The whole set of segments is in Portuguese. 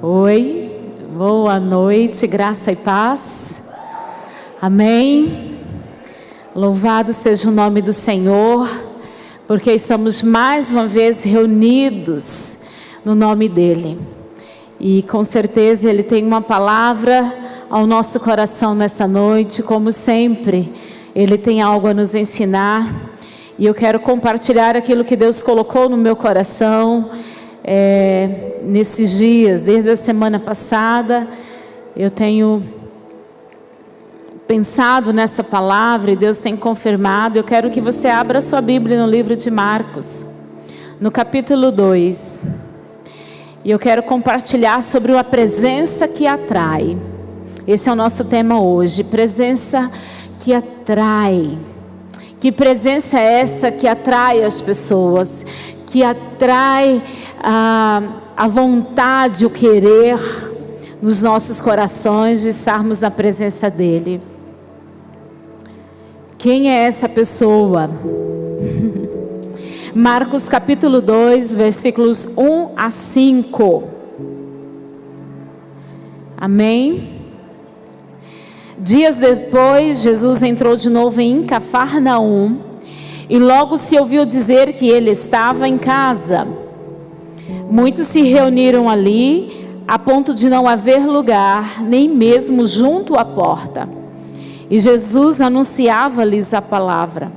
Oi, boa noite, graça e paz. Amém. Louvado seja o nome do Senhor, porque estamos mais uma vez reunidos no nome dEle. E com certeza Ele tem uma palavra ao nosso coração nessa noite, como sempre, Ele tem algo a nos ensinar. E eu quero compartilhar aquilo que Deus colocou no meu coração. Nesses dias, desde a semana passada, eu tenho pensado nessa palavra e Deus tem confirmado. Eu quero que você abra sua Bíblia no livro de Marcos, no capítulo 2. E eu quero compartilhar sobre a presença que atrai. Esse é o nosso tema hoje, presença que atrai. Que presença é essa que atrai as pessoas, que atrai a vontade, o querer nos nossos corações de estarmos na presença dEle? Quem é essa pessoa? Marcos capítulo 2, versículos 1 a 5. Amém? Dias depois, Jesus entrou de novo em Cafarnaum e logo se ouviu dizer que ele estava em casa. Muitos se reuniram ali, a ponto de não haver lugar, nem mesmo junto à porta. E Jesus anunciava-lhes a palavra.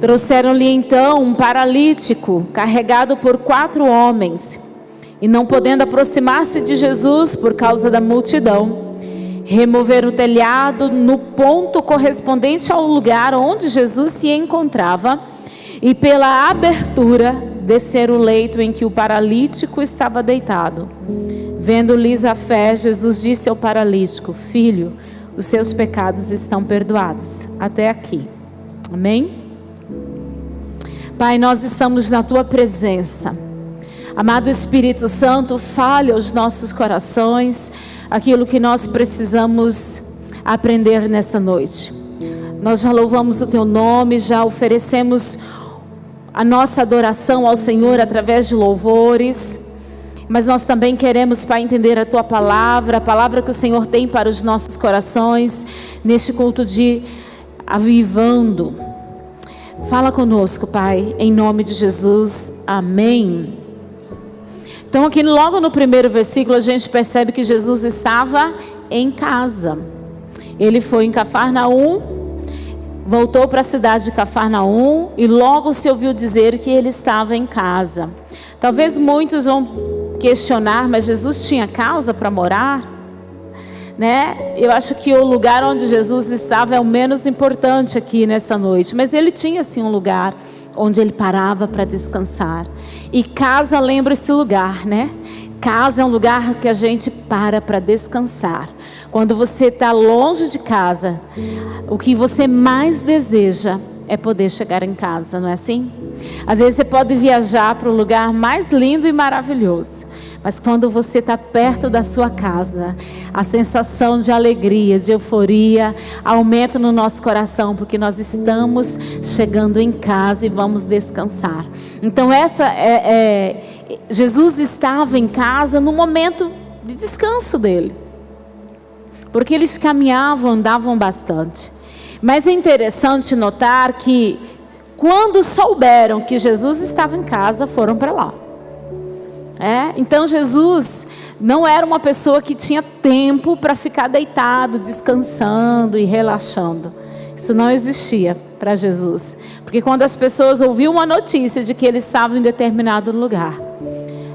Trouxeram-lhe então um paralítico, carregado por 4 homens. E não podendo aproximar-se de Jesus por causa da multidão, removeram o telhado no ponto correspondente ao lugar onde Jesus se encontrava, e pela abertura desceram o leito em que o paralítico estava deitado. Vendo-lhes a fé, Jesus disse ao paralítico: Filho, os seus pecados estão perdoados. Até aqui. Amém? Pai, nós estamos na Tua presença. Amado Espírito Santo, fale aos nossos corações aquilo que nós precisamos aprender nessa noite. Nós já louvamos o Teu nome, já oferecemos a nossa adoração ao Senhor através de louvores, mas nós também queremos, Pai, entender a Tua palavra, a palavra que o Senhor tem para os nossos corações, neste culto de avivando. Fala conosco, Pai, em nome de Jesus, amém. Então aqui logo no primeiro versículo a gente percebe que Jesus estava em casa. Ele foi em Cafarnaum, voltou para a cidade de Cafarnaum e logo se ouviu dizer que ele estava em casa. Talvez muitos vão questionar, mas Jesus tinha casa para morar? Né? Eu acho que o lugar onde Jesus estava é o menos importante aqui nessa noite, mas ele tinha sim um lugar onde ele parava para descansar. E casa lembra esse lugar, né? Casa é um lugar que a gente para descansar. Quando você está longe de casa, o que você mais deseja é poder chegar em casa, não é assim? Às vezes você pode viajar para o lugar mais lindo e maravilhoso, mas quando você está perto da sua casa, a sensação de alegria, de euforia aumenta no nosso coração, porque nós estamos chegando em casa e vamos descansar. Então Jesus estava em casa no momento de descanso dele, porque eles caminhavam, andavam bastante. Mas é interessante notar que quando souberam que Jesus estava em casa, foram para lá. Então Jesus não era uma pessoa que tinha tempo para ficar deitado, descansando e relaxando. Isso não existia para Jesus. Porque quando as pessoas ouviam a notícia de que ele estava em determinado lugar,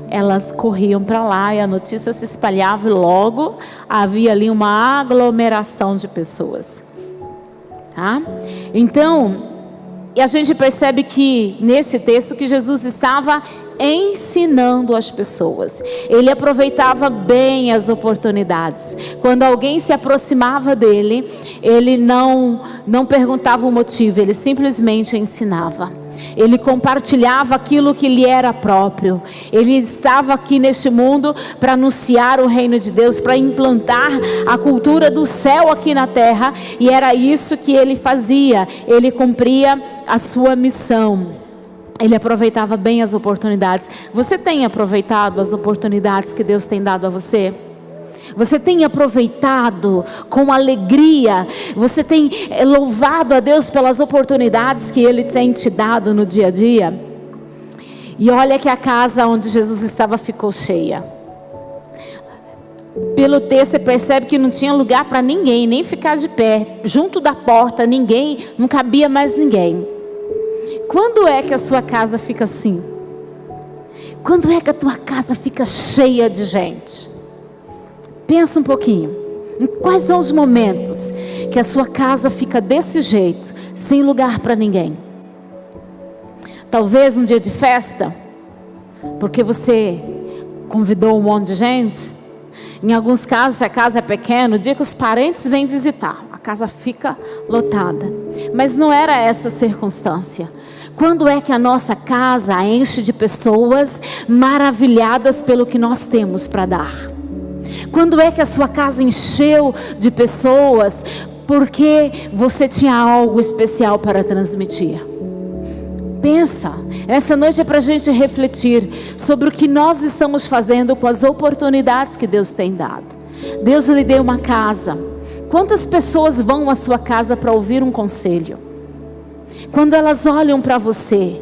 elas corriam para lá e a notícia se espalhava e logo havia ali uma aglomeração de pessoas. Tá? Então, e a gente percebe que nesse texto que Jesus estava ensinando as pessoas. Ele aproveitava bem as oportunidades. Quando alguém se aproximava dele, ele não perguntava o motivo, ele simplesmente ensinava. Ele compartilhava aquilo que lhe era próprio. Ele estava aqui neste mundo para anunciar o reino de Deus, para implantar a cultura do céu aqui na terra, e era isso que ele fazia. Ele cumpria a sua missão. Ele aproveitava bem as oportunidades. Você tem aproveitado as oportunidades que Deus tem dado a você? Você tem aproveitado com alegria? Você tem louvado a Deus pelas oportunidades que Ele tem te dado no dia a dia? E olha que a casa onde Jesus estava ficou cheia. Pelo texto você percebe que não tinha lugar para ninguém, nem ficar de pé. Junto da porta, não cabia mais ninguém. Quando é que a sua casa fica assim? Quando é que a tua casa fica cheia de gente? Pensa um pouquinho. Em quais são os momentos que a sua casa fica desse jeito, sem lugar para ninguém? Talvez um dia de festa, porque você convidou um monte de gente. Em alguns casos, se a casa é pequena, o dia que os parentes vêm visitar, a casa fica lotada. Mas não era essa a circunstância. Quando é que a nossa casa enche de pessoas maravilhadas pelo que nós temos para dar? Quando é que a sua casa encheu de pessoas porque você tinha algo especial para transmitir? Pensa, essa noite é para a gente refletir sobre o que nós estamos fazendo com as oportunidades que Deus tem dado. Deus lhe deu uma casa. Quantas pessoas vão à sua casa para ouvir um conselho? Quando elas olham para você,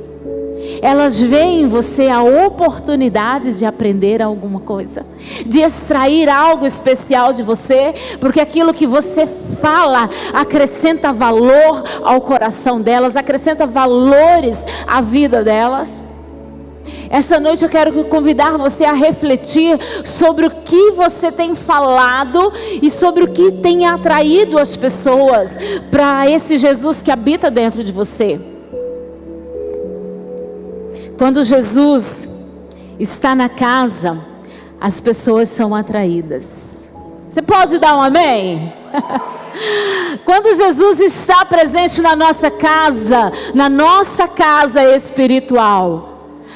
elas veem em você a oportunidade de aprender alguma coisa, de extrair algo especial de você, porque aquilo que você fala acrescenta valor ao coração delas, acrescenta valores à vida delas. Essa noite eu quero convidar você a refletir sobre o que você tem falado e sobre o que tem atraído as pessoas para esse Jesus que habita dentro de você. Quando Jesus está na casa, as pessoas são atraídas. Você pode dar um amém? Quando Jesus está presente na nossa casa espiritual,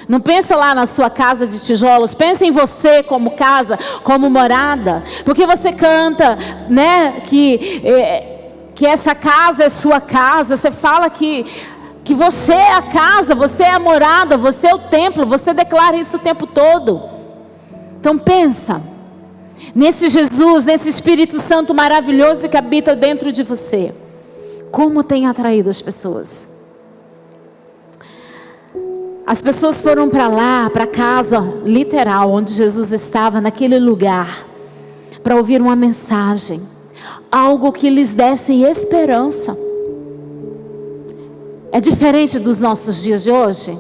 não pensa lá na sua casa de tijolos, pensa em você como casa, como morada, porque você canta, né, que essa casa é sua casa, você fala que você é a casa, você é a morada, você é o templo, você declara isso o tempo todo. Então pensa nesse Jesus, nesse Espírito Santo maravilhoso que habita dentro de você. Como tem atraído as pessoas? As pessoas foram para lá, para a casa literal, onde Jesus estava, naquele lugar, para ouvir uma mensagem, algo que lhes desse esperança. É diferente dos nossos dias de hoje?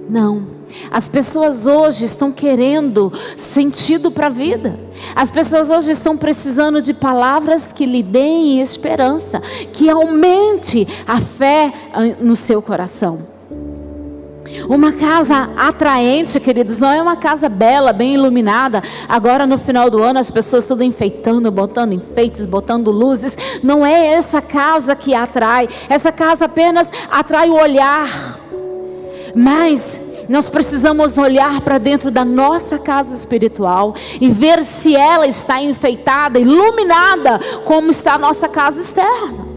Não. As pessoas hoje estão querendo sentido para a vida. As pessoas hoje estão precisando de palavras que lhe deem esperança, que aumente a fé no seu coração. Uma casa atraente, queridos, não é uma casa bela, bem iluminada. Agora no final do ano as pessoas tudo enfeitando, botando enfeites, botando luzes. Não é essa casa que atrai. Essa casa apenas atrai o olhar. Mas nós precisamos olhar para dentro da nossa casa espiritual e ver se ela está enfeitada, iluminada, como está a nossa casa externa.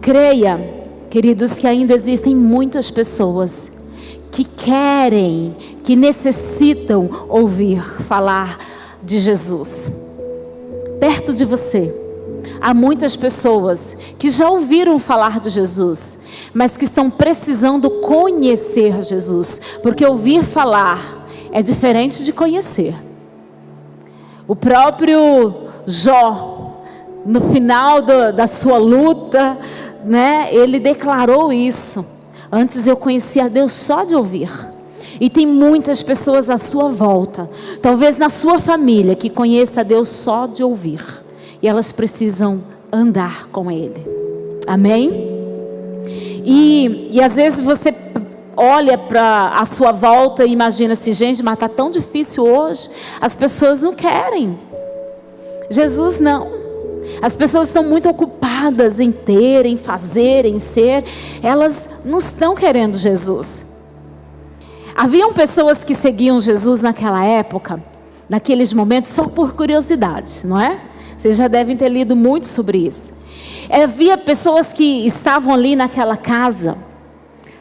Creia, queridos, que ainda existem muitas pessoas que querem, que necessitam ouvir falar de Jesus. Perto de você, há muitas pessoas que já ouviram falar de Jesus, mas que estão precisando conhecer Jesus, porque ouvir falar é diferente de conhecer. O próprio Jó, no final da sua luta, né, ele declarou isso. Antes eu conhecia a Deus só de ouvir. E tem muitas pessoas à sua volta, talvez na sua família, que conheça a Deus só de ouvir. E elas precisam andar com Ele. Amém? E às vezes você olha para a sua volta e imagina assim, gente, mas está tão difícil hoje. As pessoas não querem. Jesus não. As pessoas estão muito ocupadas em ter, em fazer, em ser. Elas não estão querendo Jesus. Haviam pessoas que seguiam Jesus naquela época, naqueles momentos, só por curiosidade, não é? Vocês já devem ter lido muito sobre isso. Havia pessoas que estavam ali naquela casa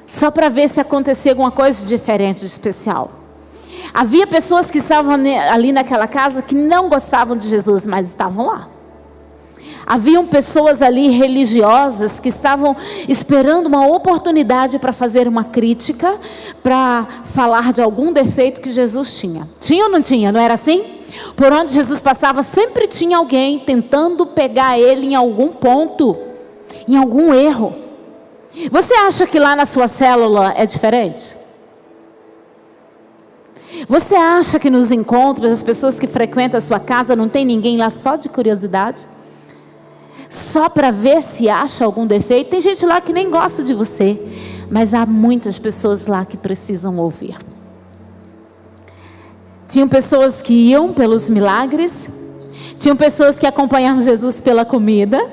só para ver se acontecia alguma coisa diferente, de especial. Havia pessoas que estavam ali naquela casa que não gostavam de Jesus, mas estavam lá. Haviam pessoas ali religiosas que estavam esperando uma oportunidade para fazer uma crítica, para falar de algum defeito que Jesus tinha. Tinha ou não tinha? Não era assim? Por onde Jesus passava, sempre tinha alguém tentando pegar ele em algum ponto, em algum erro. Você acha que lá na sua célula é diferente? Você acha que nos encontros, as pessoas que frequentam a sua casa, não tem ninguém lá só de curiosidade? Só para ver se acha algum defeito? Tem gente lá que nem gosta de você, mas há muitas pessoas lá que precisam ouvir. Tinham pessoas que iam pelos milagres, tinham pessoas que acompanhavam Jesus pela comida.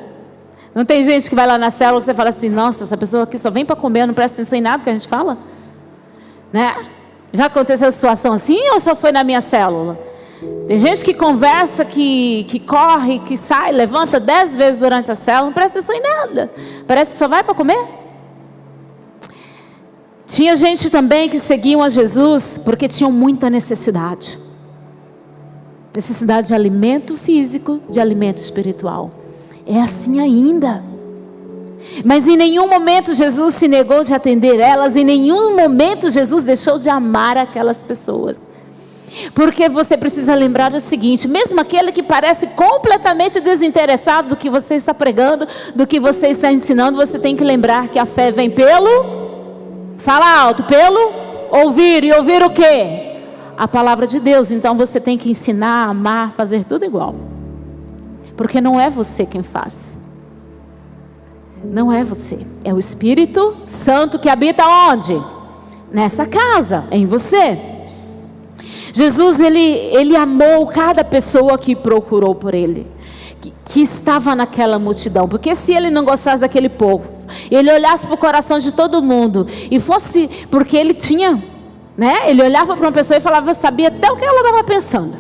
Não tem gente que vai lá na célula e você fala assim, nossa, essa pessoa aqui só vem para comer, não presta atenção em nada que a gente fala? Né? Já aconteceu a situação assim ou só foi na minha célula? Tem gente que conversa, que corre, que sai, levanta 10 vezes durante a célula, não presta atenção em nada. Parece que só vai para comer. Tinha gente também que seguiam a Jesus porque tinham muita necessidade. Necessidade de alimento físico, de alimento espiritual. É assim ainda. Mas em nenhum momento Jesus se negou de atender elas, em nenhum momento Jesus deixou de amar aquelas pessoas. Porque você precisa lembrar o seguinte, mesmo aquele que parece completamente desinteressado do que você está pregando, do que você está ensinando, você tem que lembrar que a fé vem pelo, fala alto, pelo ouvir, e ouvir o quê? A palavra de Deus. Então você tem que ensinar, amar, fazer tudo igual. Porque não é você quem faz. Não é você, é o Espírito Santo que habita onde? Nessa casa, em você. Jesus, ele amou cada pessoa que procurou por ele, que estava naquela multidão. Porque se ele não gostasse daquele povo, ele olhasse para o coração de todo mundo, e fosse, porque ele tinha, né? Ele olhava para uma pessoa e falava, sabia até o que ela estava pensando.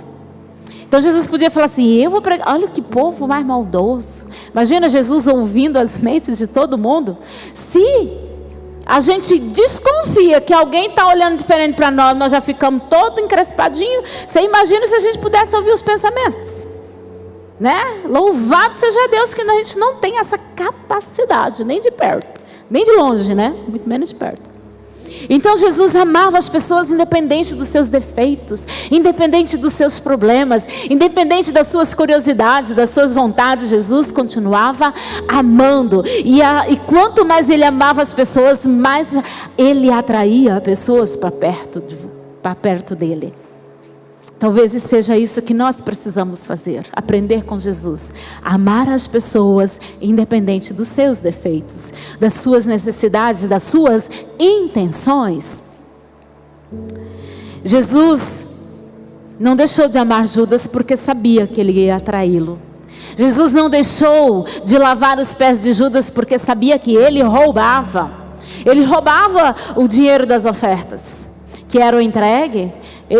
Então Jesus podia falar assim, eu vou pregar, olha que povo mais maldoso. Imagina Jesus ouvindo as mentes de todo mundo. Se a gente desconfia que alguém está olhando diferente para nós, nós já ficamos todo encrespadinho. Você imagina se a gente pudesse ouvir os pensamentos, né? Louvado seja Deus que a gente não tem essa capacidade, nem de perto, nem de longe, né? Muito menos de perto. Então Jesus amava as pessoas independente dos seus defeitos, independente dos seus problemas, independente das suas curiosidades, das suas vontades. Jesus continuava amando, e quanto mais ele amava as pessoas, mais ele atraía pessoas para perto dele. Talvez seja isso que nós precisamos fazer, aprender com Jesus, amar as pessoas independente dos seus defeitos, das suas necessidades, das suas intenções. Jesus não deixou de amar Judas porque sabia que ele ia atraí-lo. Jesus não deixou de lavar os pés de Judas porque sabia que ele roubava. Ele roubava o dinheiro das ofertas que eram entregue.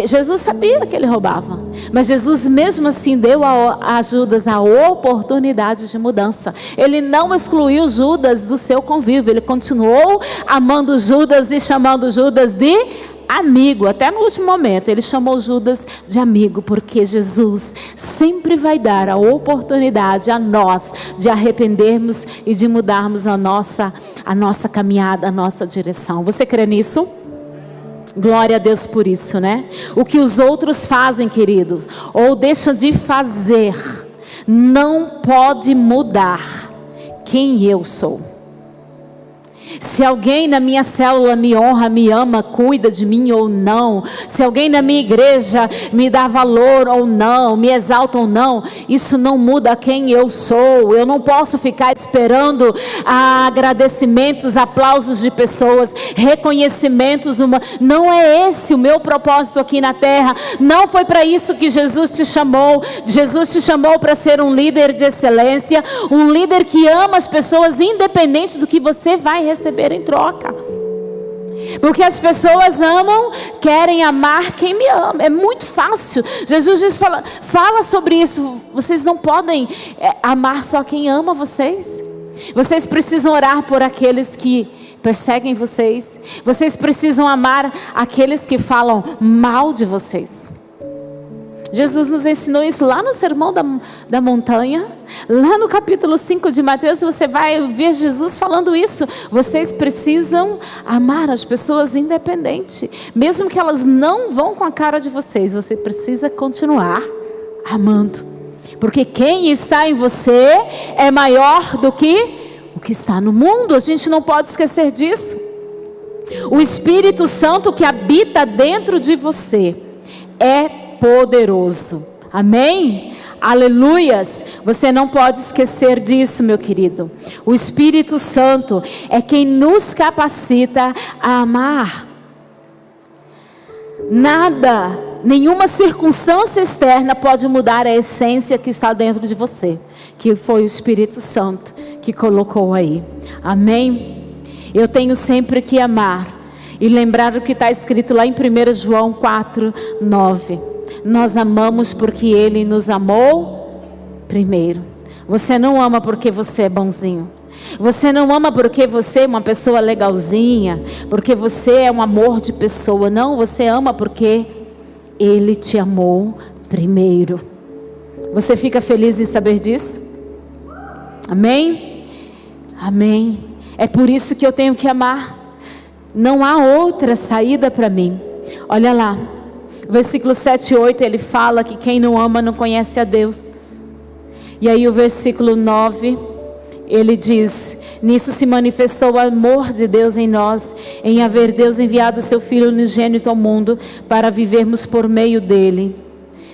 Jesus sabia que ele roubava, mas Jesus mesmo assim deu a Judas a oportunidade de mudança. Ele não excluiu Judas do seu convívio, ele continuou amando Judas e chamando Judas de amigo. Até no último momento ele chamou Judas de amigo, porque Jesus sempre vai dar a oportunidade a nós de arrependermos e de mudarmos a nossa caminhada, a nossa direção. Você crê nisso? Glória a Deus por isso, né? O que os outros fazem, querido, ou deixam de fazer, não pode mudar quem eu sou. Se alguém na minha célula me honra, me ama, cuida de mim ou não, se alguém na minha igreja me dá valor ou não, me exalta ou não, isso não muda quem eu sou. Eu não posso ficar esperando agradecimentos, aplausos de pessoas, reconhecimentos humanos. Não é esse o meu propósito aqui na terra. Não foi para isso que Jesus te chamou. Jesus te chamou para ser um líder de excelência, um líder que ama as pessoas independente do que você vai receber em troca. Porque as pessoas amam, querem amar quem me ama. É muito fácil. Jesus diz, fala sobre isso. Vocês não podem amar só quem ama vocês. Vocês precisam orar por aqueles que perseguem vocês. Vocês precisam amar aqueles que falam mal de vocês. Jesus nos ensinou isso lá no Sermão da Montanha. Lá no capítulo 5 de Mateus, você vai ver Jesus falando isso. Vocês precisam amar as pessoas independente. Mesmo que elas não vão com a cara de vocês, você precisa continuar amando. Porque quem está em você é maior do que o que está no mundo. A gente não pode esquecer disso. O Espírito Santo que habita dentro de você é poderoso. Amém? Aleluias. Você não pode esquecer disso, meu querido. O Espírito Santo é quem nos capacita a amar. Nada, nenhuma circunstância externa pode mudar a essência que está dentro de você, que foi o Espírito Santo que colocou aí. Amém? Eu tenho sempre que amar e lembrar o que está escrito lá em 1 João 4:9. Nós amamos porque Ele nos amou primeiro. Você não ama porque você é bonzinho. Você não ama porque você é uma pessoa legalzinha, porque você é um amor de pessoa. Não, você ama porque Ele te amou primeiro. Você fica feliz em saber disso? Amém? Amém. É por isso que eu tenho que amar. Não há outra saída para mim. Olha lá. Versículo 7 e 8, ele fala que quem não ama não conhece a Deus. E aí o versículo 9, ele diz: nisso se manifestou o amor de Deus em nós, em haver Deus enviado o seu Filho unigênito ao mundo, para vivermos por meio dele.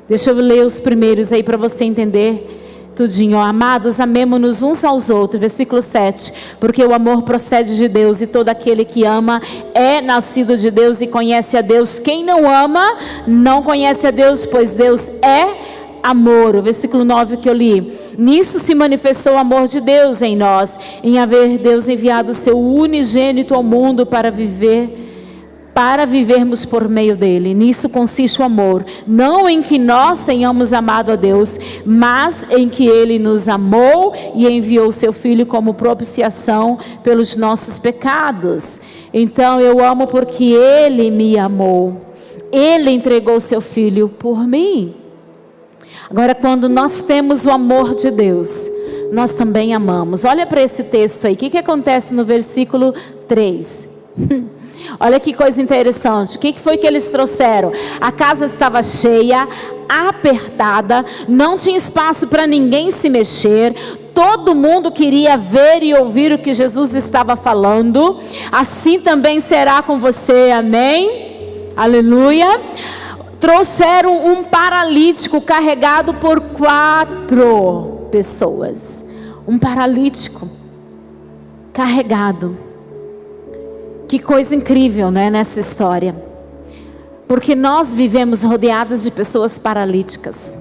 Deixa eu ler os primeiros aí para você entender tudinho. Amados, amemo-nos uns aos outros. Versículo 7, porque o amor procede de Deus, e todo aquele que ama é nascido de Deus e conhece a Deus. Quem não ama não conhece a Deus, pois Deus é amor. O versículo 9 que eu li: nisso se manifestou o amor de Deus em nós, em haver Deus enviado o seu unigênito ao mundo para vivermos por meio dele. Nisso consiste o amor, não em que nós tenhamos amado a Deus, mas em que Ele nos amou e enviou o seu Filho como propiciação pelos nossos pecados. Então eu amo porque Ele me amou. Ele entregou o seu Filho por mim. Agora, quando nós temos o amor de Deus, nós também amamos. Olha para esse texto aí. O que acontece no versículo 3? Olha que coisa interessante. O que foi que eles trouxeram? A casa estava cheia, apertada, não tinha espaço para ninguém se mexer. Todo mundo queria ver e ouvir o que Jesus estava falando. Assim também será com você, amém? Aleluia. Trouxeram um paralítico carregado por 4 pessoas. Um paralítico carregado. Que coisa incrível, né, nessa história. Porque nós vivemos rodeadas de pessoas paralíticas,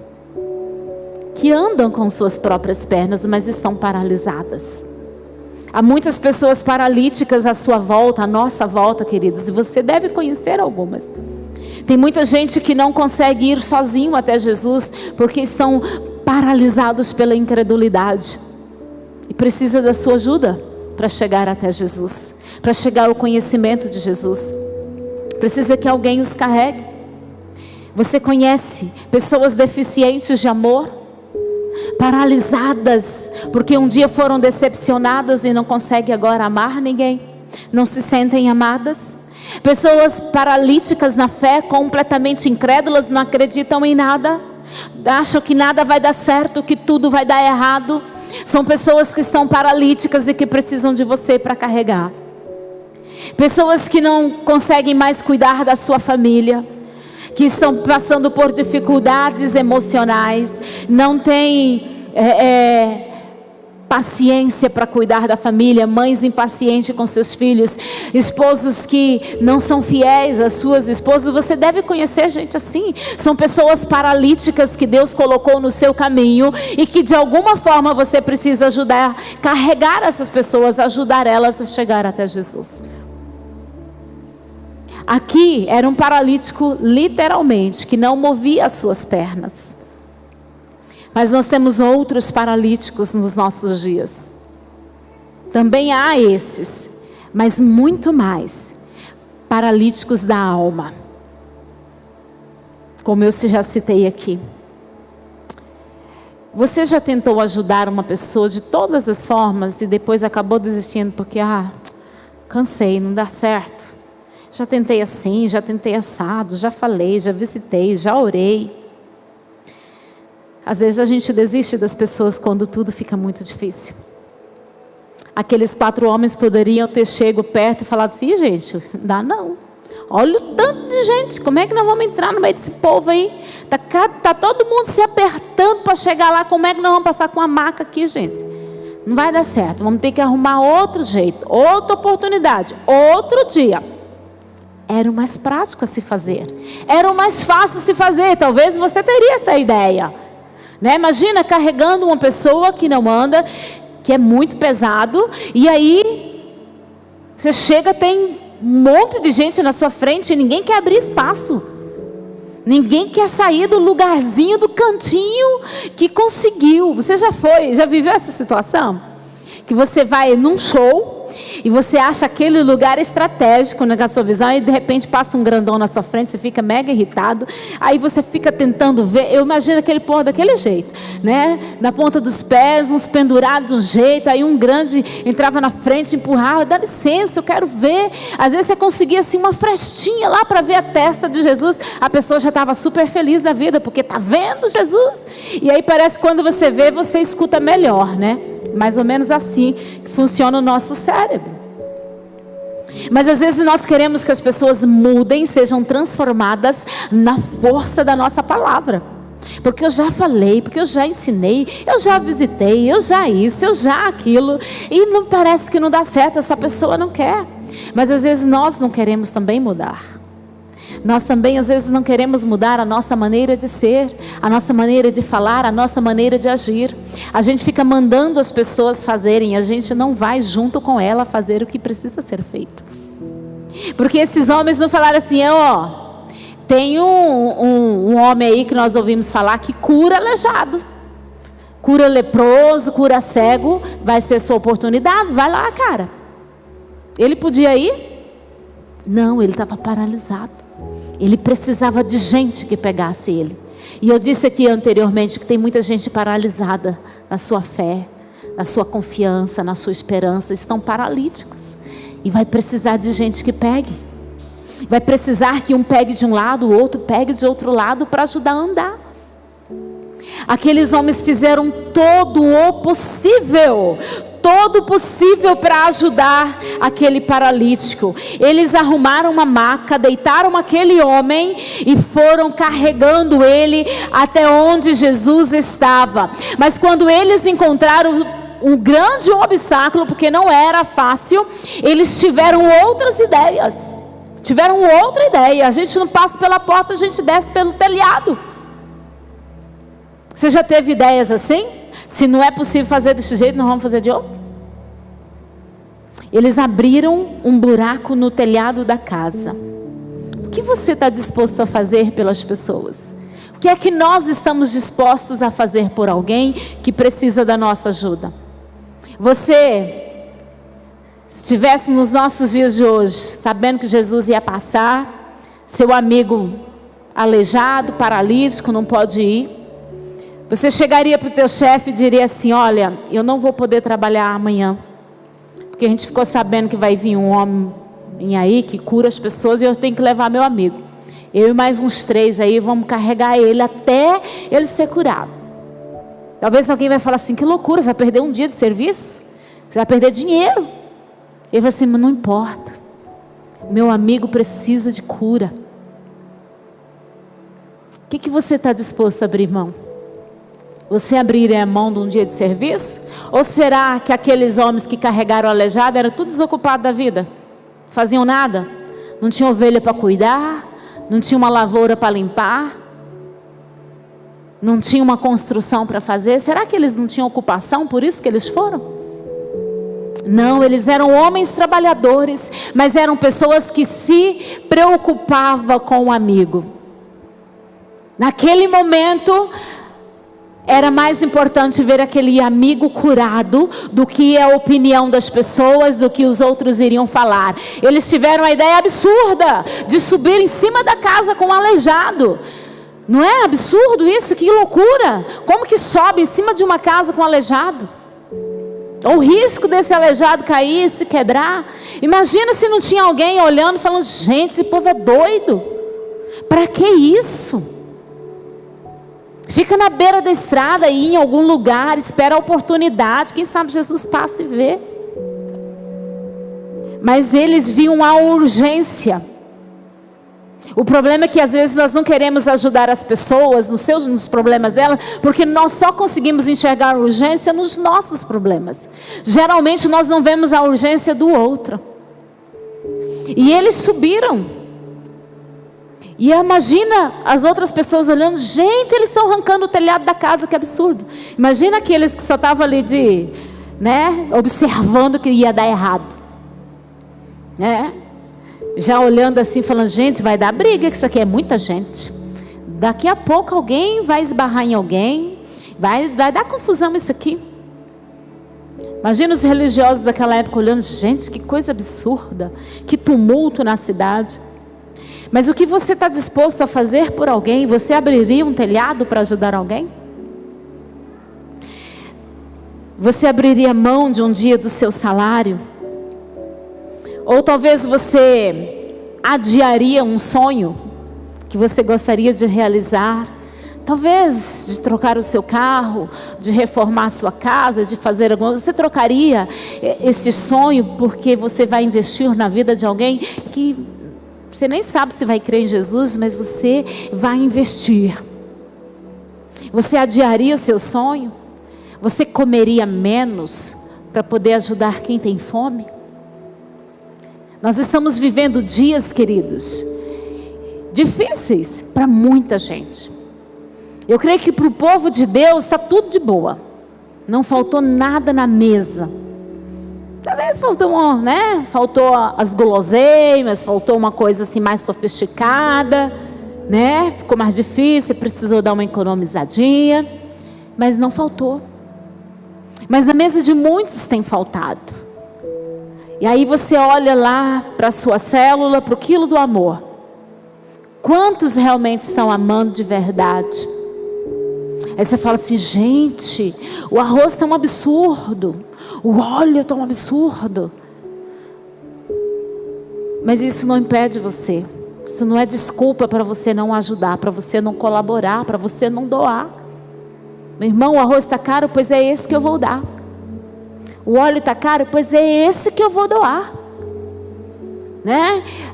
que andam com suas próprias pernas, mas estão paralisadas. Há muitas pessoas paralíticas à sua volta, à nossa volta, queridos, e você deve conhecer algumas. Tem muita gente que não consegue ir sozinho até Jesus, porque estão paralisados pela incredulidade. E precisa da sua ajuda para chegar até Jesus, para chegar ao conhecimento de Jesus. Precisa que alguém os carregue. Você conhece pessoas deficientes de amor, paralisadas, porque um dia foram decepcionadas e não conseguem agora amar ninguém, não se sentem amadas. Pessoas paralíticas na fé, completamente incrédulas, não acreditam em nada, acham que nada vai dar certo, que tudo vai dar errado. São pessoas que estão paralíticas e que precisam de você para carregar. Pessoas que não conseguem mais cuidar da sua família, que estão passando por dificuldades emocionais, não têm paciência para cuidar da família, mães impacientes com seus filhos, esposos que não são fiéis às suas esposas. Você deve conhecer gente assim. São pessoas paralíticas que Deus colocou no seu caminho e que de alguma forma você precisa ajudar, carregar essas pessoas, ajudar elas a chegar até Jesus. Aqui era um paralítico literalmente, que não movia as suas pernas. Mas nós temos outros paralíticos nos nossos dias. Também há esses. mas muito mais, paralíticos da alma. Como eu já citei aqui. Você já tentou ajudar uma pessoa de todas as formas e depois acabou desistindo porque, cansei, não dá certo. Já tentei assim, já tentei assado, já falei, já visitei, já orei. Às vezes a gente desiste das pessoas quando tudo fica muito difícil. Aqueles 4 homens poderiam ter chego perto e falado assim, gente, não dá não. Olha o tanto de gente, como é que nós vamos entrar no meio desse povo aí? Tá todo mundo se apertando para chegar lá, como é que nós vamos passar com a maca aqui, gente? Não vai dar certo, vamos ter que arrumar outro jeito, outra oportunidade, outro dia. Era o mais prático a se fazer, era o mais fácil a se fazer, talvez você teria essa ideia. Né? Imagina carregando uma pessoa que não anda, que é muito pesado, e aí você chega, tem um monte de gente na sua frente e ninguém quer abrir espaço. Ninguém quer sair do lugarzinho, do cantinho que conseguiu. Você já viveu essa situação? Que você vai num show e você acha aquele lugar estratégico na sua visão e de repente passa um grandão na sua frente, você fica mega irritado, aí você fica tentando ver, eu imagino aquele povo daquele jeito, né? Na ponta dos pés, uns pendurados de um jeito, aí um grande entrava na frente, empurrava, dá licença, eu quero ver. Às vezes você conseguia assim uma frestinha lá para ver a testa de Jesus, a pessoa já estava super feliz da vida, porque está vendo Jesus, e aí parece que quando você vê, você escuta melhor, né? Mais ou menos assim que funciona o nosso cérebro. Mas às vezes nós queremos que as pessoas mudem, sejam transformadas na força da nossa palavra. Porque eu já falei, porque eu já ensinei, eu já visitei, eu já isso, eu já aquilo. E não parece que não dá certo, essa pessoa não quer. Mas às vezes nós não queremos também mudar. Nós também às vezes não queremos mudar a nossa maneira de ser, a nossa maneira de falar, a nossa maneira de agir. A gente fica mandando as pessoas fazerem, a gente não vai junto com ela fazer o que precisa ser feito. Porque esses homens não falaram assim, tem um homem aí que nós ouvimos falar que cura aleijado, cura leproso, cura cego, vai ser sua oportunidade, vai lá, cara. Ele podia ir? Não, ele estava paralisado. Ele precisava de gente que pegasse ele. E eu disse aqui anteriormente que tem muita gente paralisada na sua fé, na sua confiança, na sua esperança. Estão paralíticos. E vai precisar de gente que pegue. Vai precisar que um pegue de um lado, o outro pegue de outro lado para ajudar a andar. Aqueles homens fizeram todo o possível para ajudar aquele paralítico. Eles arrumaram uma maca, deitaram aquele homem e foram carregando ele até onde Jesus estava. Mas quando eles encontraram um grande obstáculo, porque não era fácil, eles tiveram outras ideias. A gente não passa pela porta, a gente desce pelo telhado. Você já teve ideias assim? Se não é possível fazer desse jeito, nós vamos fazer de outro. Eles abriram um buraco no telhado da casa. O que você está disposto a fazer pelas pessoas? O que é que nós estamos dispostos a fazer por alguém que precisa da nossa ajuda? Você, se estivesse nos nossos dias de hoje, sabendo que Jesus ia passar, seu amigo aleijado, paralítico, não pode ir, você chegaria para o teu chefe e diria assim, olha, eu não vou poder trabalhar amanhã, porque a gente ficou sabendo que vai vir um homem aí que cura as pessoas e eu tenho que levar meu amigo. Eu e mais uns 3 aí vamos carregar ele até ele ser curado. Talvez alguém vai falar assim, que loucura, você vai perder um dia de serviço? Você vai perder dinheiro. Ele vai assim, mas não importa. Meu amigo precisa de cura. O que você está disposto a abrir mão? Você abriria a mão de um dia de serviço? Ou será que aqueles homens que carregaram o aleijado eram tudo desocupados da vida? Faziam nada? Não tinha ovelha para cuidar? Não tinha uma lavoura para limpar? Não tinha uma construção para fazer? Será que eles não tinham ocupação, por isso que eles foram? Não, eles eram homens trabalhadores, mas eram pessoas que se preocupavam com o amigo. Naquele momento, Era mais importante ver aquele amigo curado do que a opinião das pessoas, do que os outros iriam falar. Eles tiveram a ideia absurda de subir em cima da casa com um aleijado. Não é absurdo isso? Que loucura! Como que sobe em cima de uma casa com um aleijado? O risco desse aleijado cair, se quebrar. Imagina se não tinha alguém olhando, falando: gente, esse povo é doido. Para que isso? Fica na beira da estrada aí, em algum lugar, espera a oportunidade. Quem sabe Jesus passa e vê. Mas eles viam a urgência. O problema é que às vezes nós não queremos ajudar as pessoas nos problemas delas, porque nós só conseguimos enxergar a urgência nos nossos problemas. Geralmente nós não vemos a urgência do outro. E eles subiram. E imagina as outras pessoas olhando: gente, eles estão arrancando o telhado da casa, que absurdo. Imagina aqueles que só estavam ali observando que ia dar errado, já olhando assim, falando: gente, vai dar briga, que isso aqui é muita gente. Daqui a pouco alguém vai esbarrar em alguém, vai dar confusão isso aqui. Imagina os religiosos daquela época olhando: gente, que coisa absurda, que tumulto na cidade. Mas o que você está disposto a fazer por alguém? Você abriria um telhado para ajudar alguém? Você abriria mão de um dia do seu salário? Ou talvez você adiaria um sonho que você gostaria de realizar? Talvez de trocar o seu carro, de reformar a sua casa, de fazer alguma coisa. Você trocaria esse sonho porque você vai investir na vida de alguém que você nem sabe se vai crer em Jesus, mas você vai investir. Você adiaria o seu sonho? Você comeria menos para poder ajudar quem tem fome? Nós estamos vivendo dias, queridos, difíceis para muita gente. Eu creio que para o povo de Deus está tudo de boa. Não faltou nada na mesa. Talvez faltou as guloseimas, faltou uma coisa assim mais sofisticada, ficou mais difícil, precisou dar uma economizadinha, mas não faltou. Mas na mesa de muitos tem faltado. E aí você olha lá para a sua célula, para o quilo do amor. Quantos realmente estão amando de verdade? Aí você fala assim: gente, o arroz está um absurdo, o óleo está um absurdo. Mas isso não impede você. Isso não é desculpa para você não ajudar, para você não colaborar, para você não doar. Meu irmão, o arroz está caro, pois é esse que eu vou dar. O óleo está caro, pois é esse que eu vou doar.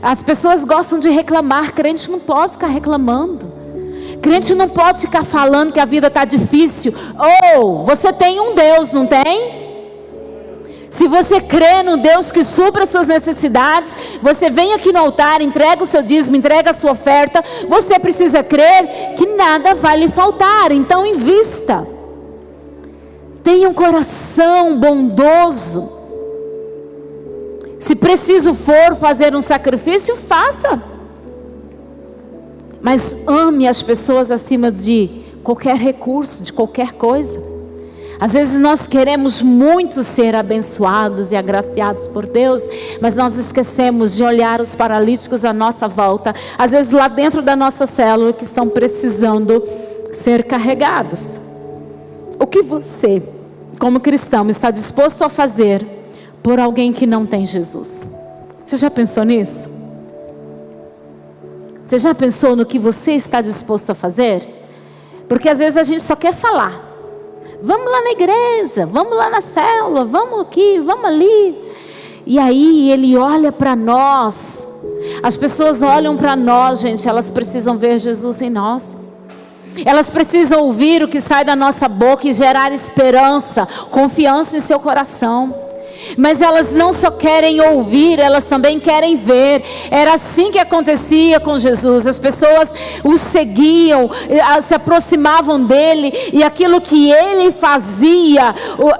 As pessoas gostam de reclamar. Crente não pode ficar reclamando. Crente não pode ficar falando que a vida está difícil. Você tem um Deus, não tem? Se você crê no Deus que supra as suas necessidades, você vem aqui no altar, entrega o seu dízimo, entrega a sua oferta. Você precisa crer que nada vai lhe faltar. Então invista. Tenha um coração bondoso. Se preciso for fazer um sacrifício, faça. Mas ame as pessoas acima de qualquer recurso, de qualquer coisa. Às vezes nós queremos muito ser abençoados e agraciados por Deus, mas nós esquecemos de olhar os paralíticos à nossa volta. Às vezes lá dentro da nossa célula que estão precisando ser carregados. O que você, como cristão, está disposto a fazer por alguém que não tem Jesus? Você já pensou nisso? Você já pensou no que você está disposto a fazer? Porque às vezes a gente só quer falar. Vamos lá na igreja, vamos lá na célula, vamos aqui, vamos ali. E aí ele olha para nós. As pessoas olham para nós, gente, elas precisam ver Jesus em nós. Elas precisam ouvir o que sai da nossa boca e gerar esperança, confiança em seu coração. Mas elas não só querem ouvir, elas também querem ver. Era assim que acontecia com Jesus. As pessoas o seguiam, se aproximavam dele, e aquilo que ele fazia,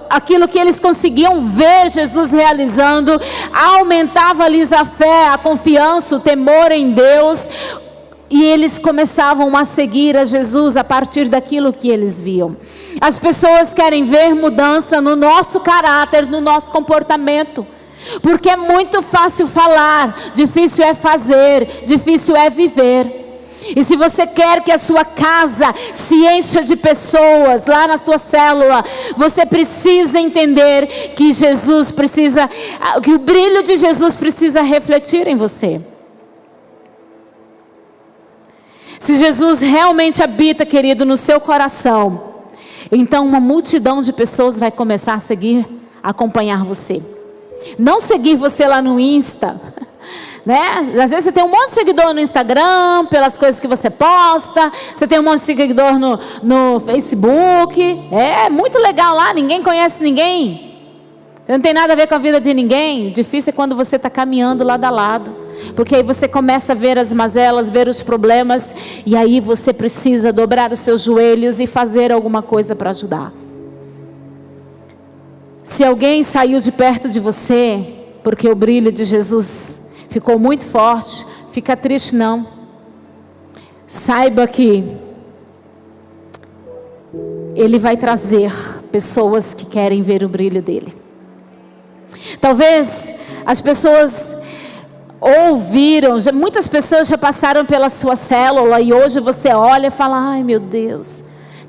aquilo que eles conseguiam ver Jesus realizando, aumentava-lhes a fé, a confiança, o temor em Deus. E eles começavam a seguir a Jesus a partir daquilo que eles viam. As pessoas querem ver mudança no nosso caráter, no nosso comportamento. Porque é muito fácil falar, difícil é fazer, difícil é viver. E se você quer que a sua casa se encha de pessoas lá na sua célula, você precisa entender que que o brilho de Jesus precisa refletir em você. Se Jesus realmente habita, querido, no seu coração, então uma multidão de pessoas vai começar a acompanhar você. Não seguir você lá no Insta, né? Às vezes você tem um monte de seguidor no Instagram, pelas coisas que você posta. Você tem um monte de seguidor no Facebook. É muito legal lá, ninguém conhece ninguém. Você não tem nada a ver com a vida de ninguém. Difícil é quando você está caminhando lado a lado. Porque aí você começa a ver as mazelas, ver os problemas. E aí você precisa dobrar os seus joelhos e fazer alguma coisa para ajudar. Se alguém saiu de perto de você, porque o brilho de Jesus ficou muito forte, fica triste não. Saiba que Ele vai trazer pessoas que querem ver o brilho dele. Talvez as pessoas ouviram, muitas pessoas já passaram pela sua célula e hoje você olha e fala, ai meu Deus,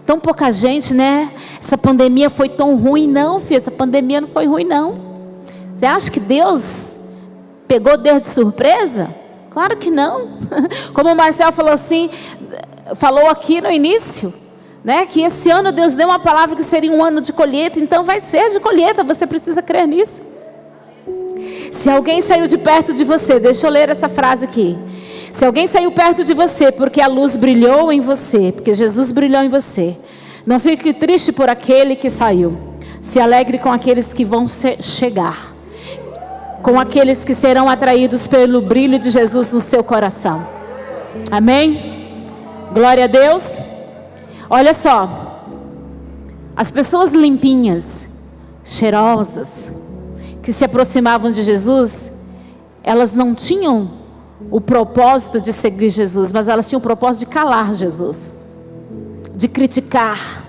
tão pouca gente, né? Essa pandemia foi tão ruim. Não, filho, essa pandemia não foi ruim não. Você acha que Deus pegou Deus de surpresa? Claro que não. Como o Marcel falou aqui no início, né? Que esse ano Deus deu uma palavra que seria um ano de colheita. Então vai ser de colheita, você precisa crer nisso. Se alguém saiu de perto de você, deixa eu ler essa frase aqui. Se alguém saiu perto de você porque a luz brilhou em você, porque Jesus brilhou em você, não fique triste por aquele que saiu. Se alegre com aqueles que vão chegar, com aqueles que serão atraídos pelo brilho de Jesus no seu coração. Amém? Glória a Deus. Olha só, as pessoas limpinhas, cheirosas, que se aproximavam de Jesus, elas não tinham o propósito de seguir Jesus, mas elas tinham o propósito de calar Jesus, de criticar,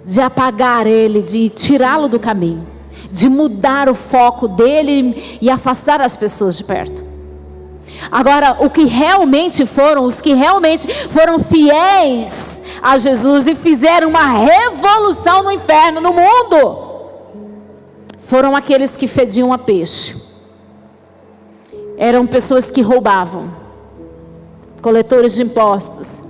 de apagar Ele, de tirá-lo do caminho, de mudar o foco dele e afastar as pessoas de perto. Agora, os que realmente foram fiéis a Jesus e fizeram uma revolução no inferno, no mundo, foram aqueles que fediam a peixe. Eram pessoas que roubavam, coletores de impostos.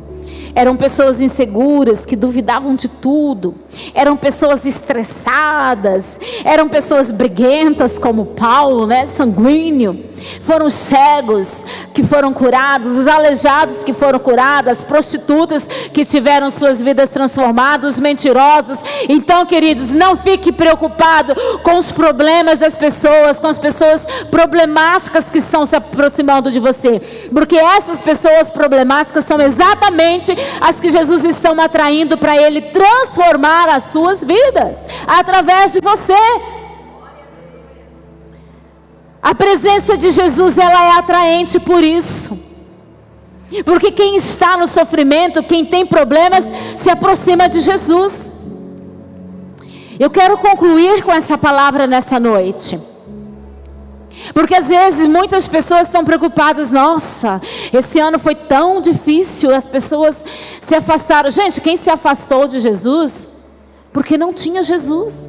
Eram pessoas inseguras, que duvidavam de tudo. Eram pessoas estressadas. Eram pessoas briguentas, como Paulo, né? Sanguíneo. Foram os cegos que foram curados, os aleijados que foram curados, as prostitutas que tiveram suas vidas transformadas, os mentirosos. Então, queridos, não fique preocupado com os problemas das pessoas, com as pessoas problemáticas que estão se aproximando de você. Porque essas pessoas problemáticas são exatamente as que Jesus está atraindo para Ele transformar as suas vidas, através de você. A presença de Jesus, ela é atraente por isso. Porque quem está no sofrimento, quem tem problemas, se aproxima de Jesus. Eu quero concluir com essa palavra nessa noite. Porque às vezes muitas pessoas estão preocupadas. Nossa, esse ano foi tão difícil, as pessoas se afastaram. Gente, quem se afastou de Jesus? Porque não tinha Jesus.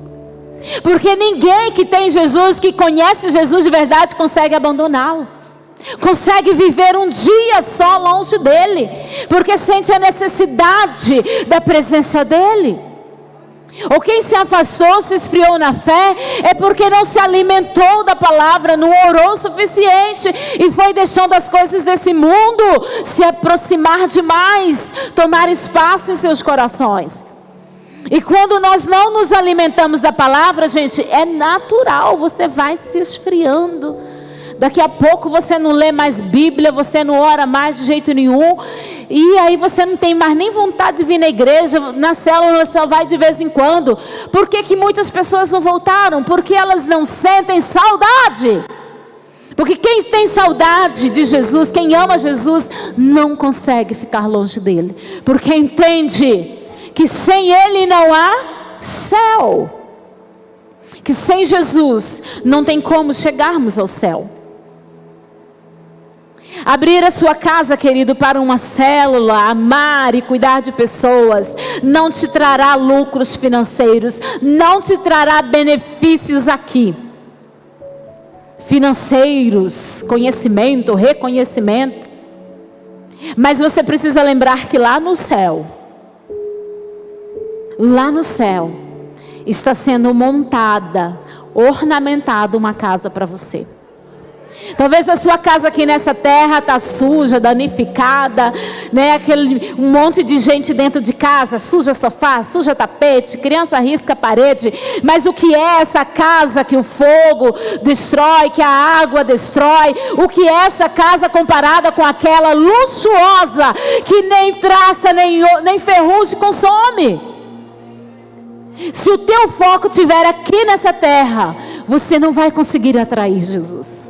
Porque ninguém que tem Jesus, que conhece Jesus de verdade, consegue abandoná-lo. Consegue viver um dia só longe dele. Porque sente a necessidade da presença dele. Ou quem se afastou, se esfriou na fé, é porque não se alimentou da palavra, não orou o suficiente e foi deixando as coisas desse mundo se aproximar demais, tomar espaço em seus corações. E quando nós não nos alimentamos da palavra, gente, é natural, você vai se esfriando. Daqui a pouco você não lê mais Bíblia, você não ora mais de jeito nenhum. E aí você não tem mais nem vontade de vir na igreja, na célula só vai de vez em quando. Por que muitas pessoas não voltaram? Porque elas não sentem saudade. Porque quem tem saudade de Jesus, quem ama Jesus, não consegue ficar longe dele. Porque entende que sem ele não há céu. Que sem Jesus não tem como chegarmos ao céu. Abrir a sua casa, querido, para uma célula, amar e cuidar de pessoas, não te trará lucros financeiros, não te trará benefícios aqui. Financeiros, conhecimento, reconhecimento. Mas você precisa lembrar que lá no céu, está sendo montada, ornamentada uma casa para você. Talvez a sua casa aqui nessa terra está suja, danificada, né? Um monte de gente dentro de casa, suja sofá, suja tapete, criança risca a parede. Mas o que é essa casa que o fogo destrói, que a água destrói? O que é essa casa comparada com aquela luxuosa que nem traça, nem ferrugem consome? Se o teu foco estiver aqui nessa terra, você não vai conseguir atrair Jesus.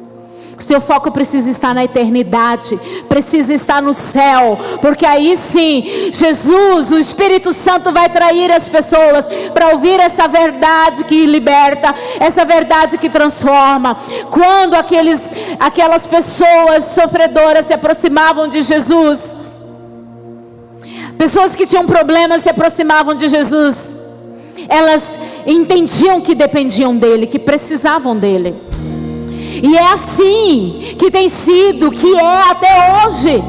O seu foco precisa estar na eternidade, precisa estar no céu, porque aí sim, Jesus, o Espírito Santo vai atrair as pessoas para ouvir essa verdade que liberta, essa verdade que transforma. Quando aquelas pessoas sofredoras se aproximavam de Jesus, pessoas que tinham problemas se aproximavam de Jesus, elas entendiam que dependiam dele, que precisavam dele. E é assim que tem sido, que é até hoje.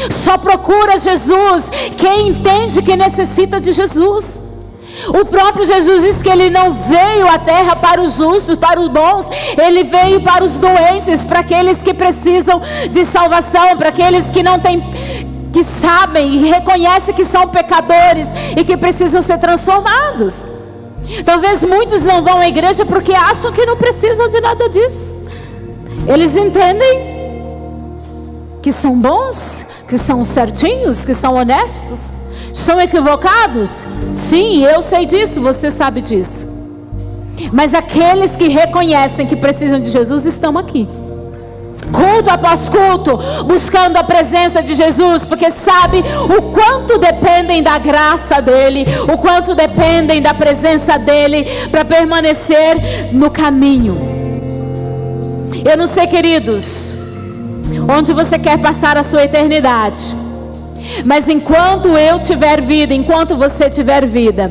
Só procura Jesus quem entende que necessita de Jesus. O próprio Jesus disse que ele não veio à terra para os justos, para os bons. Ele veio para os doentes, para aqueles que precisam de salvação, para aqueles que não têm, que sabem e reconhecem que são pecadores e que precisam ser transformados. Talvez muitos não vão à igreja porque acham que não precisam de nada disso. Eles entendem que são bons, que são certinhos, que são honestos. Estão equivocados? Sim, eu sei disso, você sabe disso. Mas aqueles que reconhecem que precisam de Jesus estão aqui, culto após culto, buscando a presença de Jesus, porque sabe o quanto dependem da graça dele, o quanto dependem da presença dele para permanecer no caminho. Eu não sei, queridos, onde você quer passar a sua eternidade, mas enquanto eu tiver vida, enquanto você tiver vida,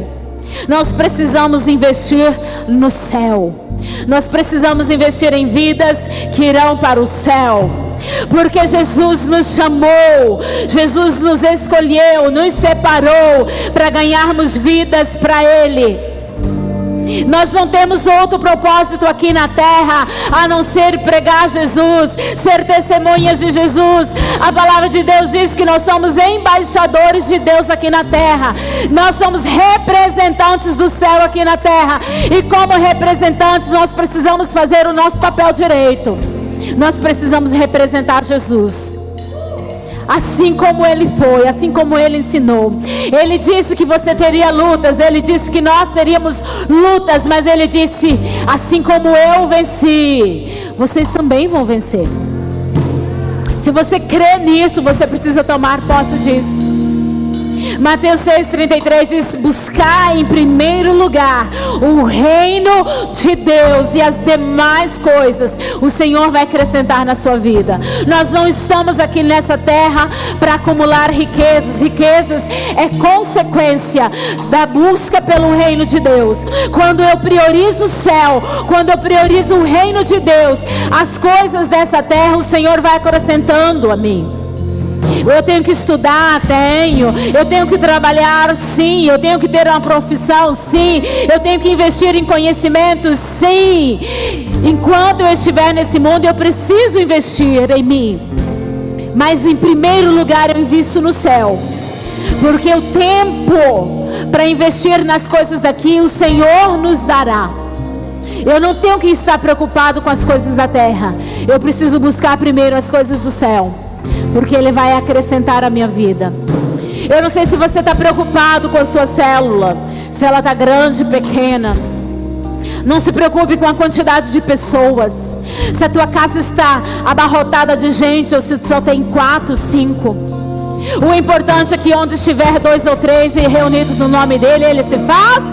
nós precisamos investir no céu. Nós precisamos investir em vidas que irão para o céu. Porque Jesus nos chamou, Jesus nos escolheu, nos separou para ganharmos vidas para Ele. Nós não temos outro propósito aqui na terra a não ser pregar Jesus, ser testemunhas de Jesus. A palavra de Deus diz que nós somos embaixadores de Deus aqui na terra. Nós somos representantes do céu aqui na terra. E como representantes nós precisamos fazer o nosso papel direito. Nós precisamos representar Jesus. Assim como Ele foi, assim como Ele ensinou. Ele disse que você teria lutas, Ele disse que nós teríamos lutas, mas Ele disse, assim como eu venci, vocês também vão vencer. Se você crê nisso, você precisa tomar posse disso. Mateus 6,33 diz: buscar em primeiro lugar o reino de Deus, e as demais coisas o Senhor vai acrescentar na sua vida. Nós não estamos aqui nessa terra para acumular riquezas. Riquezas é consequência da busca pelo reino de Deus. Quando eu priorizo o céu, quando eu priorizo o reino de Deus, as coisas dessa terra o Senhor vai acrescentando a mim. Eu tenho que estudar, eu tenho que trabalhar, sim, eu tenho que ter uma profissão, sim, eu tenho que investir em conhecimento, sim. Enquanto eu estiver nesse mundo, eu preciso investir em mim. Mas em primeiro lugar eu invisto no céu, porque o tempo para investir nas coisas daqui o Senhor nos dará. Eu não tenho que estar preocupado com as coisas da terra. Eu preciso buscar primeiro as coisas do céu, porque Ele vai acrescentar a minha vida. Eu não sei se você está preocupado com a sua célula, se ela está grande, pequena. Não se preocupe com a quantidade de pessoas, Se a tua casa está abarrotada de gente ou se só tem 4, 5. O importante é que onde estiver 2 ou 3 e reunidos no nome dele, ele se faz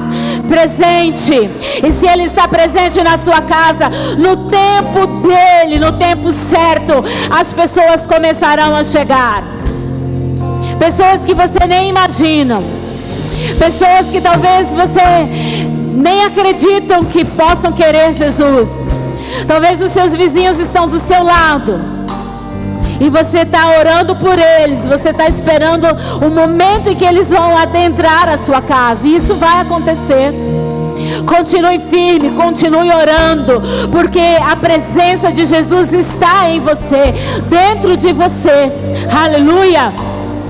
presente. E se ele está presente na sua casa, no tempo dele, no tempo certo, as pessoas começarão a chegar. Pessoas que você nem imagina. Pessoas que talvez você nem acreditam que possam querer Jesus. Talvez os seus vizinhos estão do seu lado e você está orando por eles. Você está esperando o momento em que eles vão adentrar a sua casa. E isso vai acontecer. Continue firme, continue orando, porque a presença de Jesus está em você, dentro de você. Aleluia!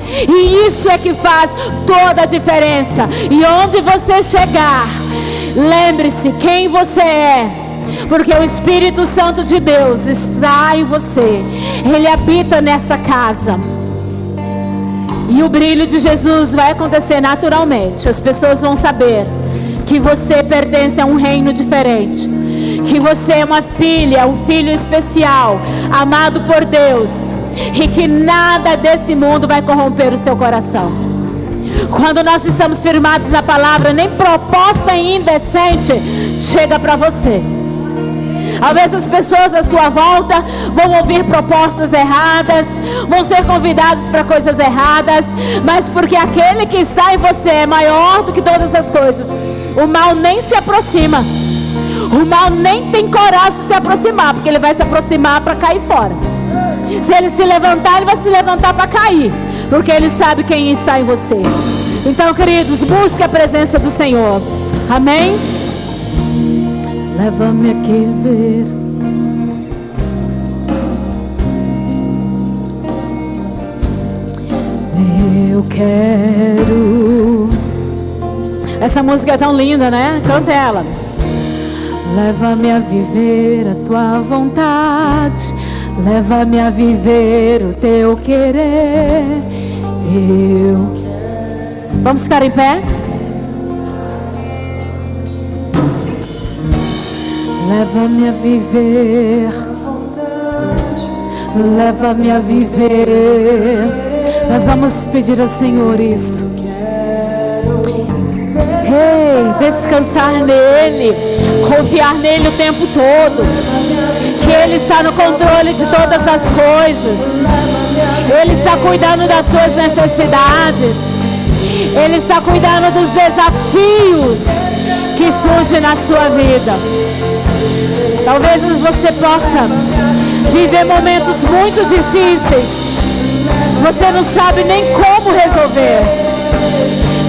E isso é que faz toda a diferença. E onde você chegar, lembre-se quem você é, porque o Espírito Santo de Deus está em você. Ele habita nessa casa. E o brilho de Jesus vai acontecer naturalmente. As pessoas vão saber que você pertence a um reino diferente, que você é uma filha, um filho especial, amado por Deus, e que nada desse mundo vai corromper o seu coração. Quando nós estamos firmados na palavra, nem proposta indecente chega para você. Às vezes as pessoas à sua volta vão ouvir propostas erradas, vão ser convidados para coisas erradas, mas porque aquele que está em você é maior do que todas as coisas, o mal nem se aproxima. O mal nem tem coragem de se aproximar, porque ele vai se aproximar para cair fora. Se ele se levantar, ele vai se levantar para cair, porque ele sabe quem está em você. Então, queridos, busque a presença do Senhor. Amém? Leva-me aqui ver. Eu quero. Essa música é tão linda, né? Canta ela. Leva-me a viver a tua vontade. Leva-me a viver o teu querer. Eu quero. Vamos ficar em pé? Leva-me a viver, leva-me a viver. Nós vamos pedir ao Senhor isso. Descansar nele, confiar nele o tempo todo, que ele está no controle de todas as coisas. Ele está cuidando das suas necessidades. Ele está cuidando dos desafios que surgem na sua vida. Talvez você possa viver momentos muito difíceis. Você não sabe nem como resolver.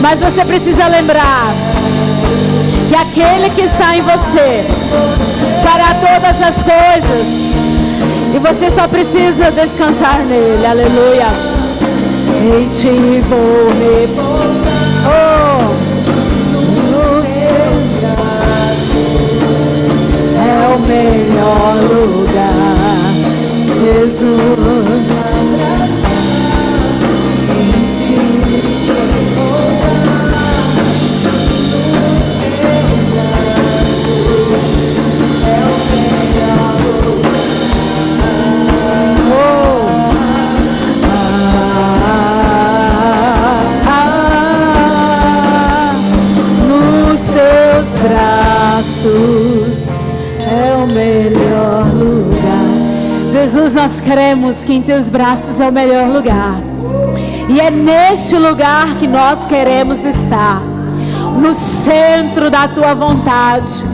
Mas você precisa lembrar que aquele que está em você fará todas as coisas. E você só precisa descansar nele. Aleluia. Em ti vou repousar. Nos teus braços é o melhor lugar, Jesus. Em ti nos teus braços é o melhor lugar. Nos teus braços é o melhor lugar. Jesus, nós cremos que em teus braços é o melhor lugar. E é neste lugar que nós queremos estar, no centro da tua vontade.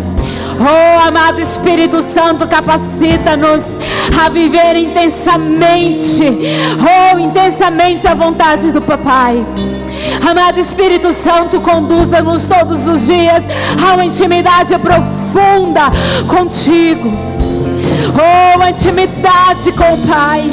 Oh, amado Espírito Santo, capacita-nos a viver intensamente, intensamente a vontade do Papai. Amado Espírito Santo, conduza-nos todos os dias a uma intimidade profunda contigo. Oh, a intimidade com o Pai.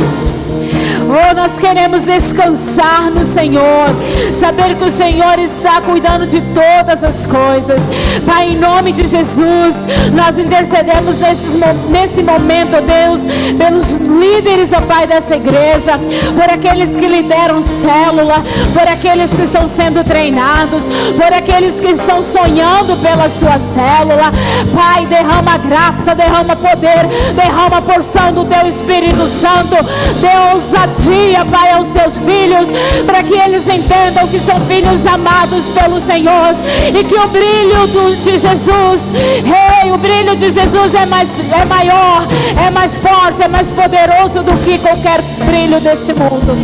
Oh, nós queremos descansar no Senhor, saber que o Senhor está cuidando de todas as coisas. Pai, em nome de Jesus, nós intercedemos nesse momento, ó Deus, pelos líderes, ó Pai, dessa igreja, por aqueles que lideram célula, por aqueles que estão sendo treinados, por aqueles que estão sonhando pela sua célula. Pai, derrama graça, derrama poder, derrama a porção do Teu Espírito Santo, dê ousadia, Pai, aos Teus filhos, para que eles entendam que são filhos amados pelo Senhor, e que o brilho de Jesus, o brilho de Jesus é maior, é mais forte, é mais poderoso do que qualquer brilho deste mundo.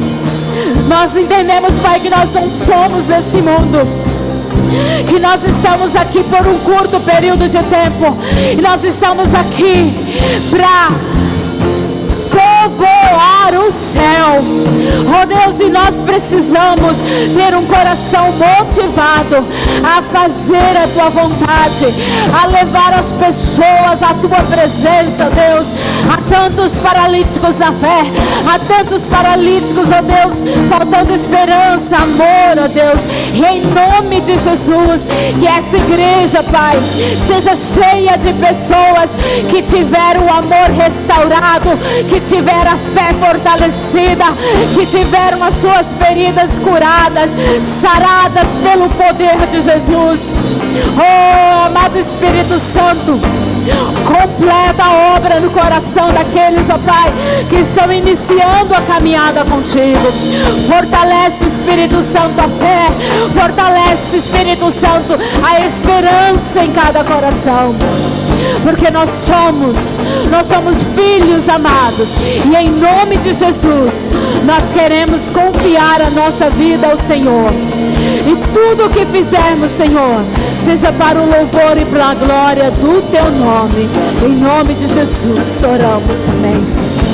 Nós entendemos, Pai, que nós não somos desse mundo, que nós estamos aqui por um curto período de tempo, e nós estamos aqui para povoar o céu. Oh Deus, e nós precisamos ter um coração motivado a fazer a Tua vontade, a levar as pessoas à Tua presença, Deus. Há tantos paralíticos na fé, há tantos paralíticos, ó Deus, faltando esperança, amor, ó Deus. E em nome de Jesus, que essa igreja, Pai, seja cheia de pessoas que tiveram o amor restaurado, que tiveram a fé fortalecida, que tiveram as suas feridas curadas, saradas pelo poder de Jesus. Oh, amado Espírito Santo, completa a obra no coração daqueles, ó Pai, que estão iniciando a caminhada contigo. Fortalece, Espírito Santo, a fé, fortalece, Espírito Santo, a esperança em cada coração, porque nós somos filhos amados, e em nome de Jesus nós queremos confiar a nossa vida ao Senhor, e tudo o que fizermos, Senhor, seja para o louvor e para a glória do Teu nome. Em nome de Jesus oramos, amém.